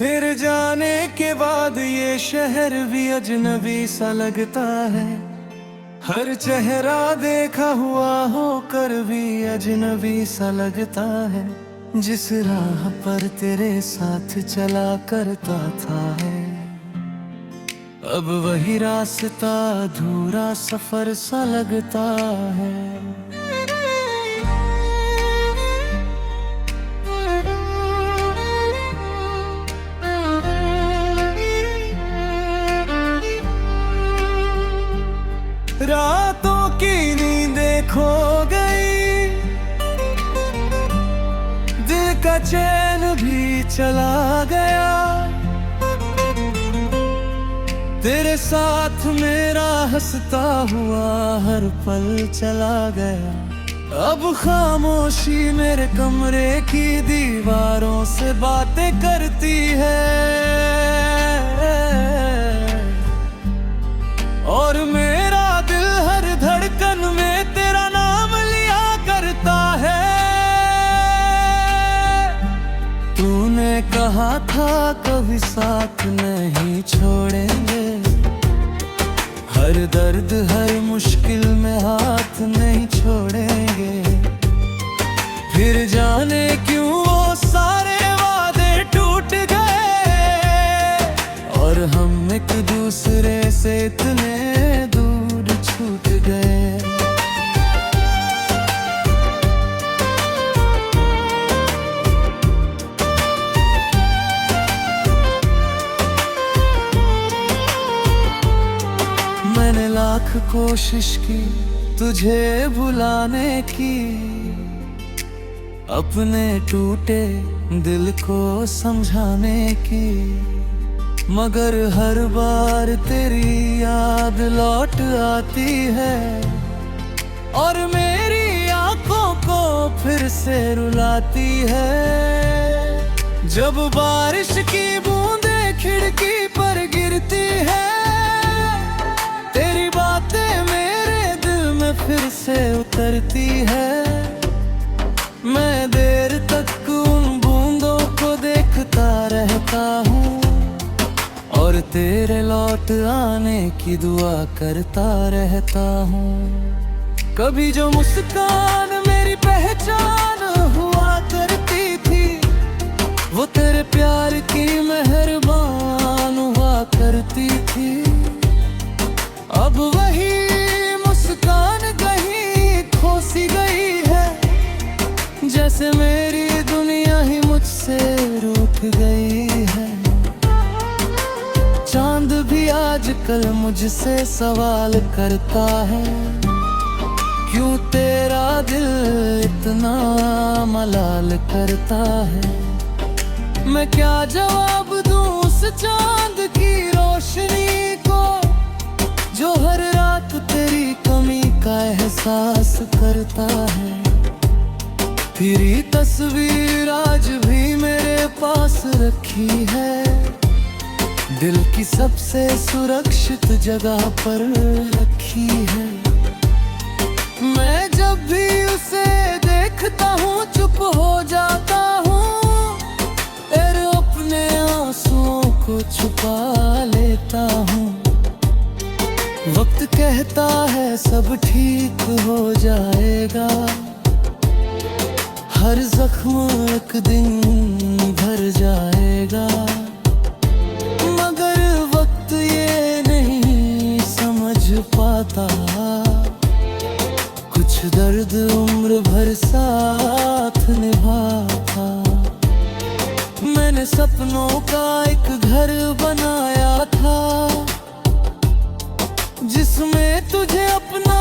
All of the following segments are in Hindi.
तेरे जाने के बाद ये शहर भी अजनबी सा लगता है। हर चेहरा देखा हुआ होकर भी अजनबी सा लगता है। जिस राह पर तेरे साथ चला करता था है, अब वही रास्ता अधूरा सफर सा लगता है। रातों की नींदें खो गई, दिल का चैन भी चला गया। तेरे साथ मेरा हंसता हुआ हर पल चला गया। अब खामोशी मेरे कमरे की दीवारों से बातें करती है, और मेरा दिल हर धड़कन में तेरा नाम लिया करता है। तूने कहा था कभी साथ नहीं छोड़ेंगे, हर दर्द हर मुश्किल में हाथ नहीं छोड़ेंगे। फिर जाने क्यों वो सारे वादे टूट गए, और हम एक दूसरे से इतने दूर छूट गए। मैंने लाख कोशिश की तुझे भुलाने की, अपने टूटे दिल को समझाने की, मगर हर बार तेरी याद लौट आती है, और मेरी आंखों को फिर से रुलाती है। जब बारिश की बूंदें खिड़की पर गिरती है, तेरी बातें मेरे दिल में फिर से उतरती है। मैं देर तक उन बूंदों को देखता रहता हूँ, और तेरे लौट आने की दुआ करता रहता हूँ। कभी जो मुस्कान मेरी पहचान हुआ करती थी, वो तेरे प्यार की मेहरबान हुआ करती थी। अब वही मुस्कान कहीं खो सी गई है, जैसे मेरी दुनिया ही मुझसे रूठ गई है। चांद भी आजकल मुझसे सवाल करता है, क्यों तेरा दिल इतना मलाल करता है। मैं क्या जवाब दूं उस चांद की रोशनी को, जो हर रात तेरी कमी का एहसास करता है। तेरी तस्वीर आज भी मेरे पास रखी है, दिल की सबसे सुरक्षित जगह पर रखी है। मैं जब भी उसे देखता हूँ चुप हो जाता हूँ, और अपने आंसुओं को छुपा लेता हूँ। वक्त कहता है सब ठीक हो जाएगा, हर जख्म एक दिन भर जाएगा। मगर वक्त ये नहीं समझ पाता, कुछ दर्द उम्र भर साथ निभाता। मैंने सपनों का एक घर बनाया था, जिसमें तुझे अपना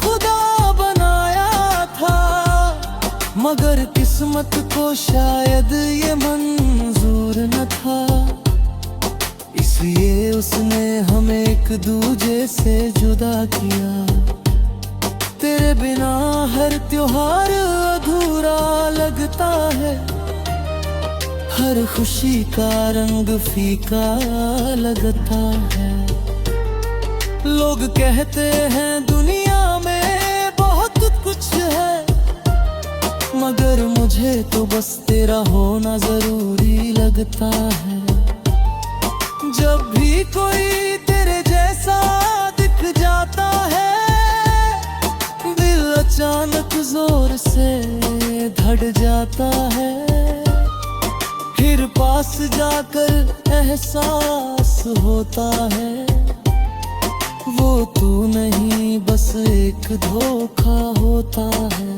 खुदा बनाया था। मगर किस्मत को शायद ये मंजूर न था, इसलिए उसने हमें एक दूजे से जुदा किया। तेरे बिना हर त्योहार अधूरा लगता है, हर खुशी का रंग फीका लगता है। लोग कहते हैं दुनिया में बहुत कुछ है, मगर मुझे तो बस तेरा होना जरूरी लगता है। जब भी कोई तेरे जैसा दिख जाता है, दिल अचानक जोर से धड़ जाता है। फिर पास जाकर एहसास होता है, वो तू नहीं बस एक धोखा होता है।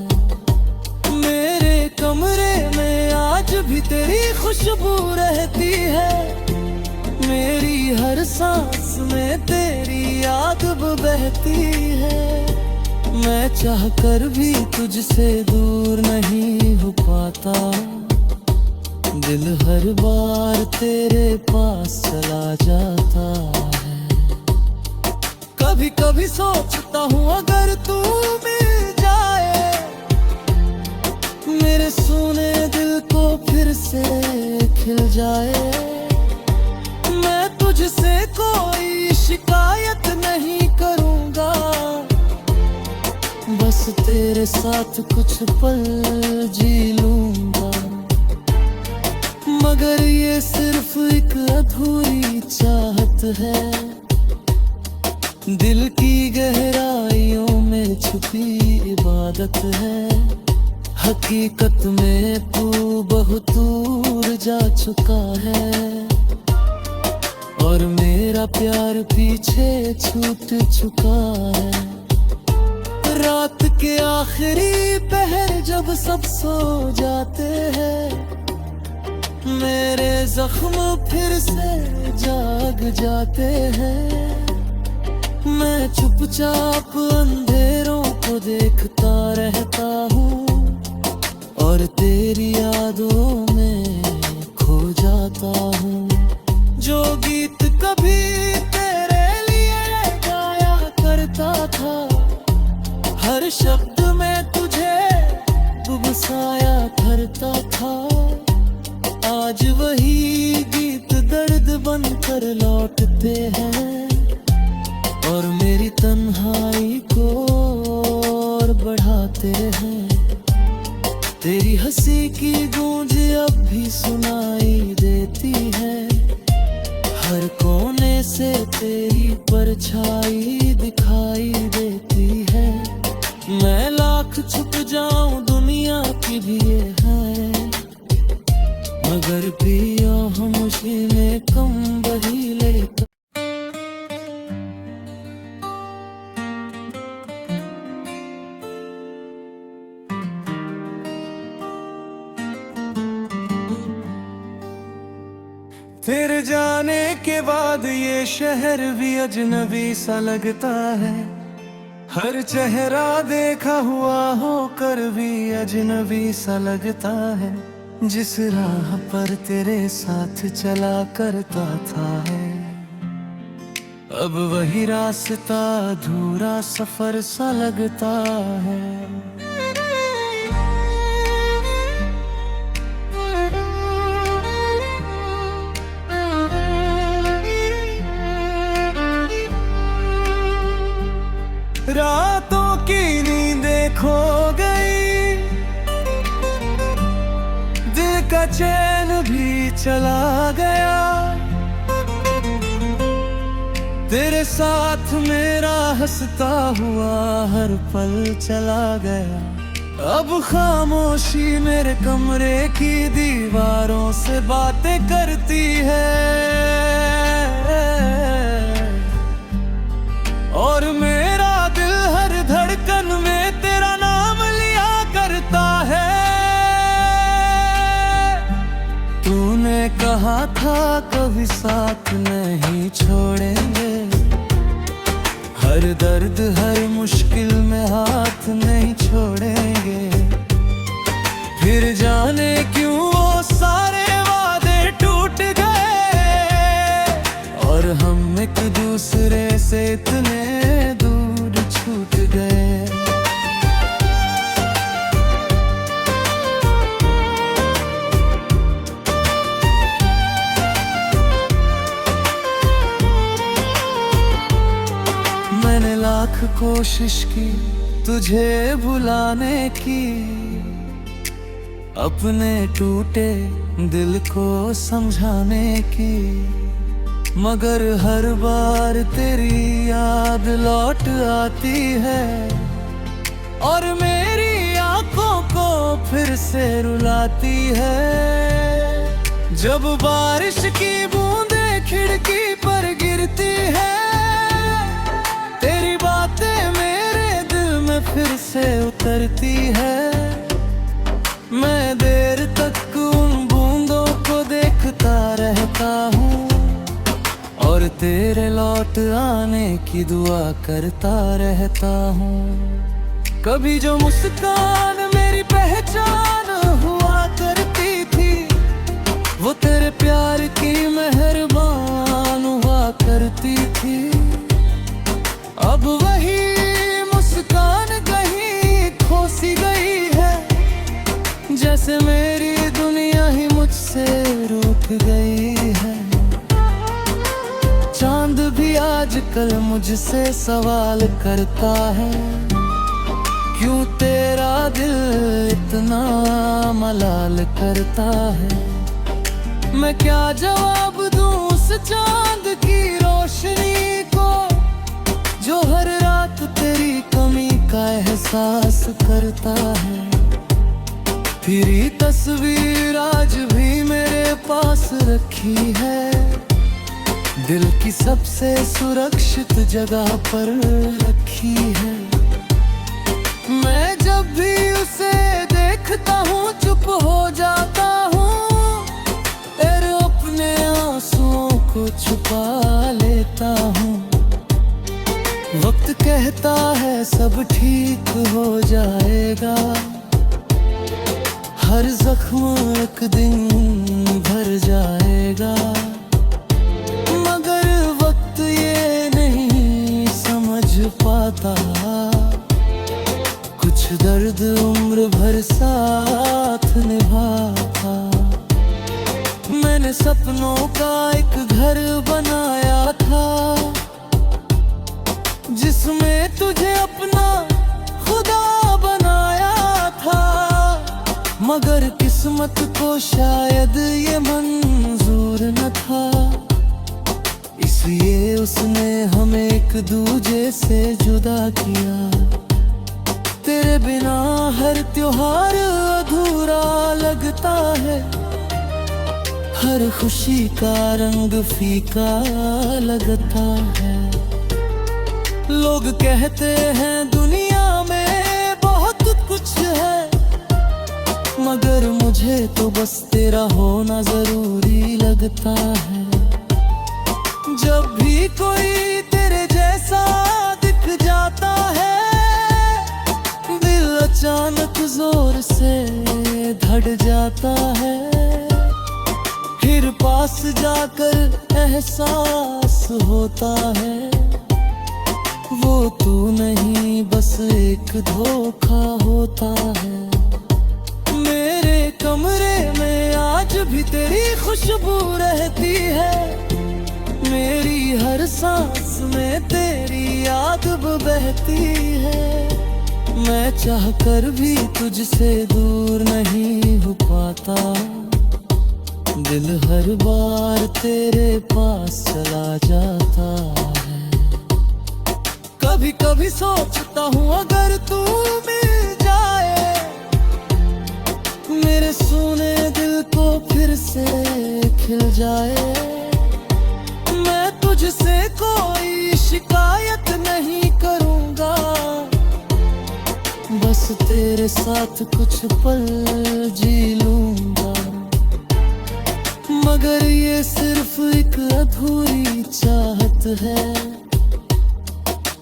मेरे कमरे में आज भी तेरी खुशबू रहती है, मेरी हर सांस में तेरी याद बहती है। मैं चाह कर भी तुझसे दूर नहीं हो पाता, दिल हर बार तेरे पास चला जाता है। कभी कभी सोचता हूँ अगर तू मिल जाए, मेरे सूने दिल को फिर से खिल जाए। मैं तुझसे कोई शिकायत नहीं करूँगा, बस तेरे साथ कुछ पल जी लूँगा। मगर ये सिर्फ एक अधूरी चाहत है, दिल की गहराइयों में छुपी इबादत है। हकीकत में तू बहुत दूर जा चुका है, और मेरा प्यार पीछे छूट चुका है। रात के आखिरी पहर जब सब सो जाते हैं, मेरे जख्म फिर से जाग जाते हैं। मैं चुपचाप अंधेरों को देखता रहता हूँ, और तेरी यादों में खो जाता हूँ। जो गीत कभी तेरे लिए गाया करता था, हर शब्द में तुझे बसाया करता था। आज वही गीत दर्द बनकर लौटते हैं, और मेरी तन्हाई को और बढ़ाते हैं। तेरी हंसी की गूंज अब भी सुनाई देती है, हर कोने से तेरी परछाई दिखाई देती है। मैं लाख छुप जाऊं दुनिया की भी ये है, मगर पिया खामोशी में कम वही लेता। तेरे जाने के बाद ये शहर भी अजनबी सा लगता है। हर चेहरा देखा हुआ होकर भी अजनबी सा लगता है। जिस राह पर तेरे साथ चला करता था है, अब वही रास्ता अधूरा सफर सा लगता है। रातों की नींदें खो गई, दिल का चैन भी चला गया। तेरे साथ मेरा हंसता हुआ हर पल चला गया। अब खामोशी मेरे कमरे की दीवारों से बातें करती है, और मेरा दिल हर धड़कन में तेरा नाम लिया करता है। तूने कहा था कभी साथ नहीं छोड़ेंगे, हर दर्द हर मुश्किल में हाथ नहीं छोड़ेंगे। फिर जाने क्यों वो सारे वादे टूट गए, और हम एक दूसरे से इतने दूर छूट गए। मैंने लाख कोशिश की तुझे भुलाने की, अपने टूटे दिल को समझाने की, मगर हर बार तेरी याद लौट आती है और मेरी आंखों को फिर से रुलाती है। जब बारिश की बूंदें खिड़की पर गिरती है, तेरी बातें मेरे दिल में फिर से उतरती है। मैं देर तक उन बूंदों को देखता रहता हूँ और तेरे लौट आने की दुआ करता रहता हूँ। कभी जो मुस्कान मेरी पहचान हुआ करती थी, वो तेरे प्यार की मेहरबान हुआ करती थी। अब वही मुस्कान कहीं खो सी गई है, जैसे मेरी दुनिया ही मुझसे रूठ गई है। चांद भी आजकल मुझसे सवाल करता है, क्यों तेरा दिल इतना मलाल करता है। मैं क्या जवाब दूं उस चांद की रोशनी को, जो हर रात तेरी कमी का एहसास करता है। तेरी तस्वीर आज भी मेरे पास रखी है, दिल की सबसे सुरक्षित जगह पर रखी है। मैं जब भी उसे देखता हूँ चुप हो जाता हूँ, तेरे अपने आंसुओं को छुपा लेता हूँ। वक्त कहता है सब ठीक हो जाएगा, हर जख्म एक दिन भर जाएगा। मगर वक्त ये नहीं समझ पाता, कुछ दर्द उम्र भर साथ निभाता। मैंने सपनों का एक घर बनाया था, जिसमें तुझे अपना खुदा बनाया था। मगर किस्मत को शायद ये मंजूर न था, इसलिए उसने हमें एक दूजे से जुदा किया। तेरे बिना हर त्योहार अधूरा लगता है, हर खुशी का रंग फीका लगता है। लोग कहते हैं दुनिया में बहुत कुछ है, मगर मुझे तो बस तेरा होना जरूरी लगता है। जब भी कोई तेरे जैसा दिख जाता है, दिल अचानक जोर से धड़ जाता है। फिर पास जाकर एहसास होता है, वो तू नहीं बस एक धोखा होता है। मेरे कमरे में आज भी तेरी खुशबू रहती है, मेरी हर सांस में तेरी याद बहती है। मैं चाह कर भी तुझसे दूर नहीं हो पाता, दिल हर बार तेरे पास चला जाता है। कभी कभी सोचता हूँ अगर तू मिल जाए, मेरे सूने दिल को फिर से खिल जाए। मैं तुझसे कोई शिकायत नहीं करूँगा, बस तेरे साथ कुछ पल जी लूँगा। मगर ये सिर्फ एक अधूरी चाहत है,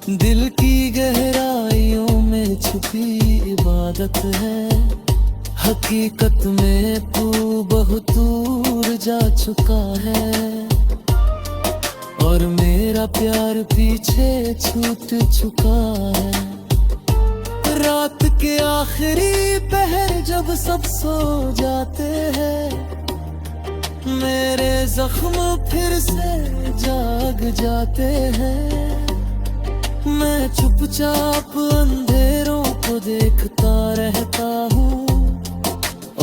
दिल की गहराइयों में छुपी इबादत है। हकीकत में तू बहुत दूर जा चुका है, और मेरा प्यार पीछे छूट चुका है। रात के आखिरी पहर जब सब सो जाते हैं, मेरे जख्म फिर से जाग जाते हैं। मैं चुपचाप अंधेरों को देखता रहता हूँ,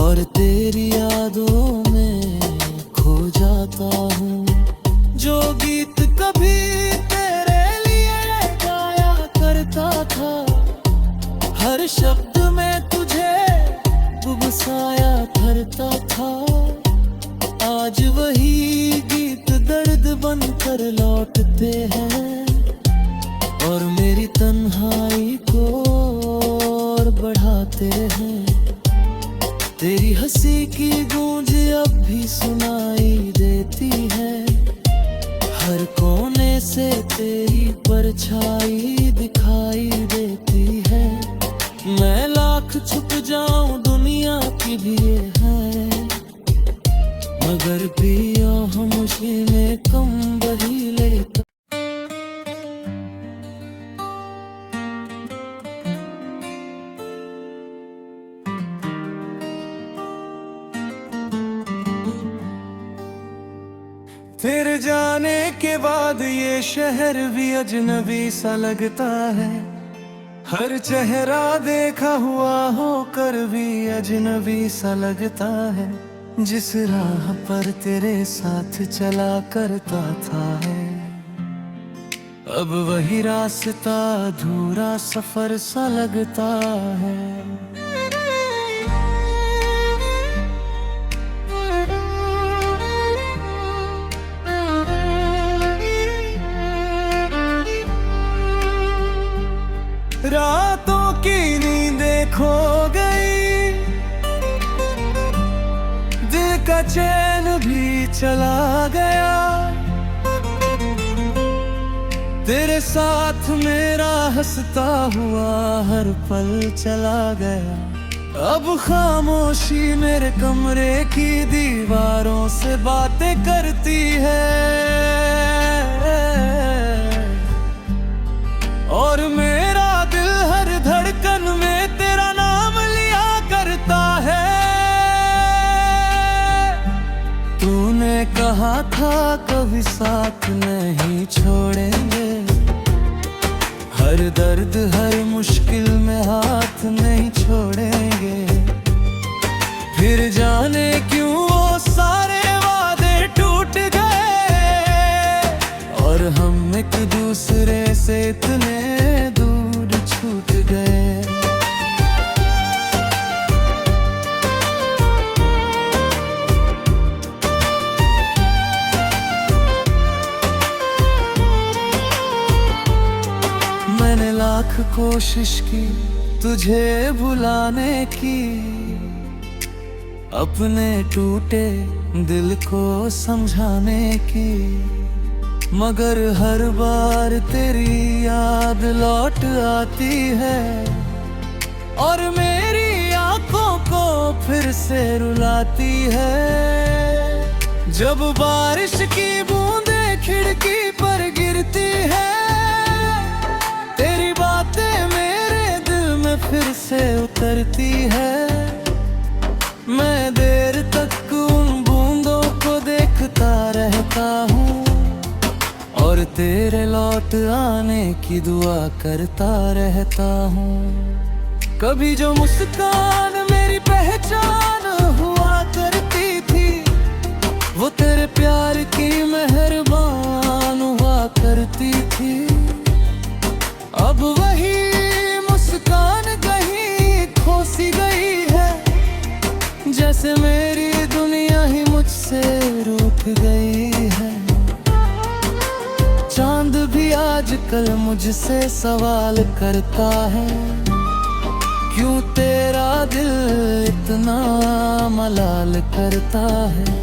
और तेरी यादों में खो जाता हूँ। जो गीत कभी तेरे लिए गाया करता था, हर शब्द में तुझे गुस्साया करता था। आज वही गीत दर्द बनकर लौटते हैं और मेरी तन्हाई को और बढ़ाते हैं। तेरी हंसी की गूंज अब भी सुनाई देती है, हर कोने से तेरी परछाई दिखाई देती है। मैं लाख छुप जाऊं दुनिया की भी है, मगर पिया मुझे में कम वही लेता। तेरे जाने के बाद ये शहर भी अजनबी सा लगता है। हर चेहरा देखा हुआ होकर भी अजनबी सा लगता है। जिस राह पर तेरे साथ चला करता था है, अब वही रास्ता अधूरा सफर सा लगता है। रातों की नींदें खो गई, दिल का चैन भी चला गया। तेरे साथ मेरा हंसता हुआ हर पल चला गया। अब खामोशी मेरे कमरे की दीवारों से बातें करती है और मेरा दिल हर धड़कन में तेरा नाम लिया करता है। तूने कहा था कभी साथ नहीं छोड़ेंगे, हर दर्द हर मुश्किल में हाथ नहीं छोड़ेंगे। फिर जाने क्यों वो सारे वादे टूट गए और हम एक दूसरे से इतने दूर छूट गए। मैंने लाख कोशिश की तुझे भुलाने की, अपने टूटे दिल को समझाने की, मगर हर बार तेरी याद लौट आती है और मेरी आंखों को फिर से रुलाती है। जब बारिश की बूंदें खिड़की पर गिरती है, तेरी बातें मेरे दिल में फिर से उतरती है। मैं देर तक उन बूंदों को देखता रहता हूँ और तेरे लौट आने की दुआ करता रहता हूँ। कभी जो मुस्कान मेरी पहचान हुआ करती थी, वो तेरे प्यार की मेहरबान हुआ करती थी। अब वही मुस्कान कहीं खो सी गई है, जैसे मेरी दुनिया ही मुझसे रूठ गई है। चांद भी आजकल मुझसे सवाल करता है, क्यों तेरा दिल इतना मलाल करता है।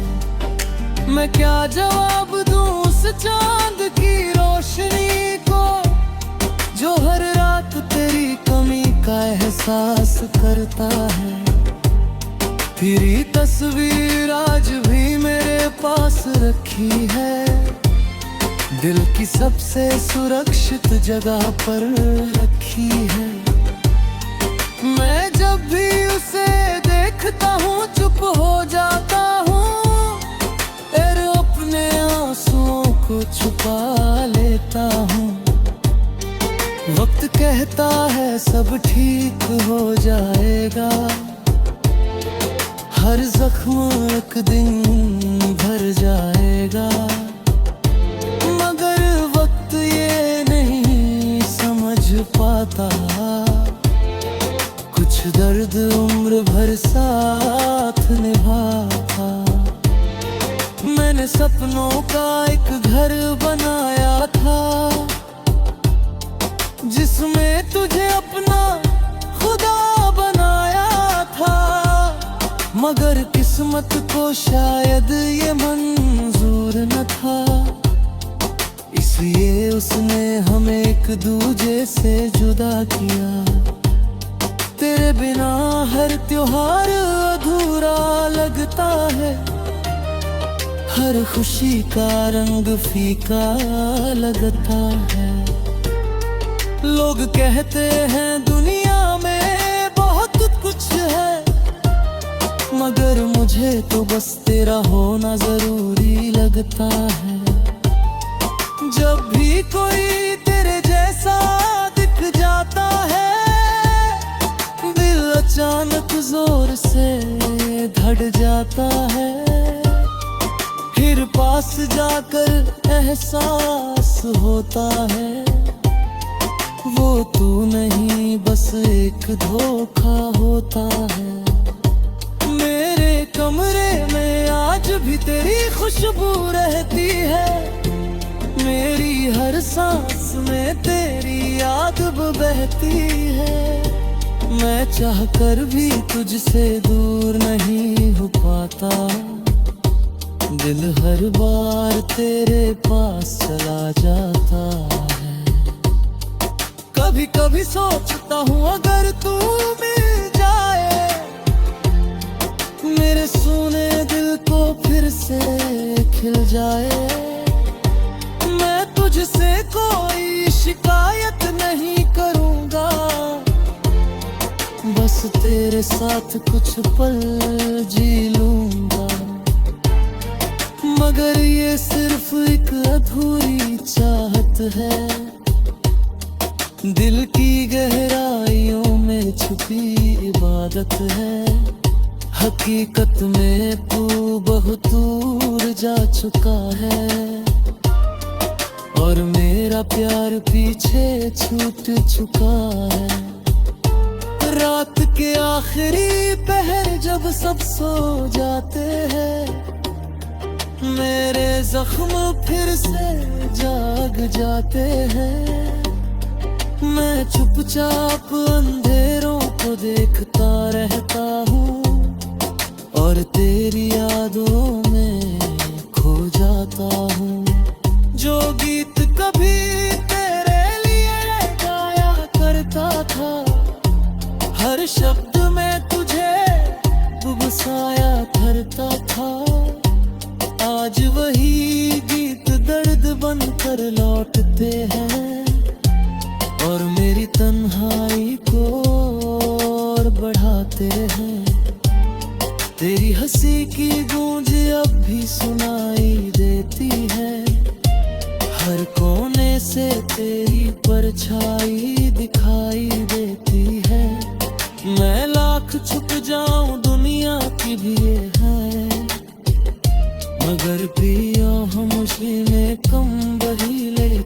मैं क्या जवाब दूं उस चांद की रोशनी को, जो हर रात तेरी कमी का एहसास करता है। तेरी तस्वीर आज भी मेरे पास रखी है, दिल की सबसे सुरक्षित जगह पर रखी है। मैं जब भी उसे देखता हूँ चुप हो जाता हूँ, तेरे अपने आंसुओं को छुपा लेता हूँ। वक्त कहता है सब ठीक हो जाएगा, हर जख्म एक दिन भर जाएगा, मगर वक्त ये नहीं समझ पाता। कुछ दर्द उम्र भर साथ निभाता। मैंने सपनों का एक घर बनाया था, जिसमें तुझे अपना खुदा बनाया था। मगर किस्मत को शायद ये मंजूर न था, इसलिए उसने हमें एक दूजे से जुदा किया। तेरे बिना हर त्योहार अधूरा लगता है, हर खुशी का रंग फीका लगता है। लोग कहते हैं दुनिया में बहुत कुछ है, मगर मुझे तो बस तेरा होना जरूरी लगता है। जब भी कोई तेरे जैसा दिख जाता है, दिल अचानक जोर से धड़ जाता है। फिर पास जाकर एहसास होता है, वो तू नहीं बस एक धोखा होता है। मेरे कमरे में आज भी तेरी खुशबू रहती है, मेरी हर सांस में तेरी याद बहती है। मैं चाहकर भी तुझसे दूर नहीं हो पाता, दिल हर बार तेरे पास चला जाता है। कभी कभी सोचता हूँ अगर तू मिल जाए, मेरे सूने दिल को फिर से खिल जाए। मैं तुझसे कोई शिकायत नहीं करूँगा, बस तेरे साथ कुछ पल जी लूँगा। मगर ये सिर्फ एक अधूरी चाहत है, दिल की गहराइयों में छुपी इबादत है। हकीकत में तू बहुत दूर जा चुका है, और मेरा प्यार पीछे छूट चुका है। रात के आखिरी पहर जब सब सो जाते हैं, मेरे जख्म फिर से जाग जाते हैं। मैं चुपचाप अंधेरों को देखता रहता हूँ, और तेरी यादों में खो जाता हूँ। जो गीत कभी तेरे लिए गाया करता था, हर शब्द में तुझे बसाया करता था। आज वही गीत दर्द बनकर लौटते हैं, और मेरी तन्हाई को और बढ़ाते हैं। तेरी हंसी की गूंज अब भी सुनाई देती है, हर कोने से तेरी परछाई दिखाई देती है। मैं लाख छुप जाऊं दुनिया की भी ये है, मगर प्रिया हम उसी में कम वही ले